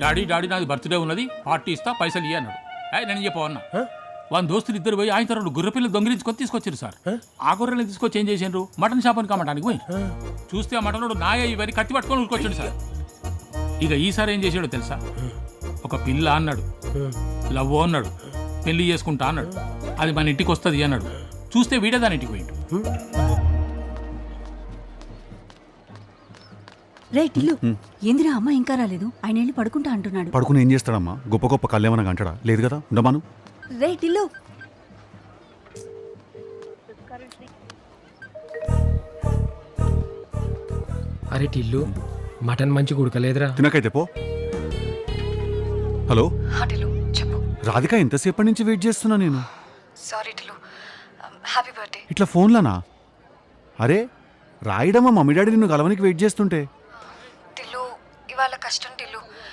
Daddy నాది birthday ఉన్నది, party ఇస్తా, పైసలు ఇయ్య అన్నాడు. నేను చెప్పవన్నా వాళ్ళ దోస్తులు ఇద్దరు పోయి ఆయన తర్వాత గుర్రపిల్లలు దొంగిలించుకొని తీసుకొచ్చారు సార్. ఆ గొర్రెలను తీసుకొచ్చి ఏం చేసిండ్రు, మటన్ షాప్ అని కమ్మటానికి పోయి చూస్తే ఆ మటన్ నాయ ఇవన్నీ కత్తి పట్టుకొని ఉరికొచ్చాడు సార్. ఇక ఈసారి ఏం చేసాడో తెలుసా, ఒక పిల్ల అన్నాడు, లవ్ అన్నాడు, పెళ్లి చేసుకుంటా అన్నాడు, అది మన ఇంటికి వస్తుంది అన్నాడు. చూస్తే వీడే దాని ఇంటికి పోయిండు. రైట్ ఇల్లు ఏందిరా అమ్మ ఇంకా రాలేదు, ఆయన వెళ్ళి పడుకుంటా అంటున్నాడు. పడుకుని ఏం చేస్తాడమ్మా, గొప్ప గొప్ప కళ్ళేమన్నా అంటాడా? లేదు కదా, ఉండమాను. రైట్ ఇల్లు అరే టిల్లు, మటన్ మంచి ఉడకలేదురా. తినకైతే పో. హలో టిల్లు చెప్పు. రాధిక, ఎంతసేపటి నుంచి వెయిట్ చేస్తున్నా నేను. Sorry Tillu, happy birthday. ఇట్లా ఫోన్లోనా? అరే రాయడమ్మా, మమ్మీ డాడీ నిన్ను కలవనికి వెయిట్ చేస్తుంటే. టిల్లు ఇవాళ కష్టం టిల్లు.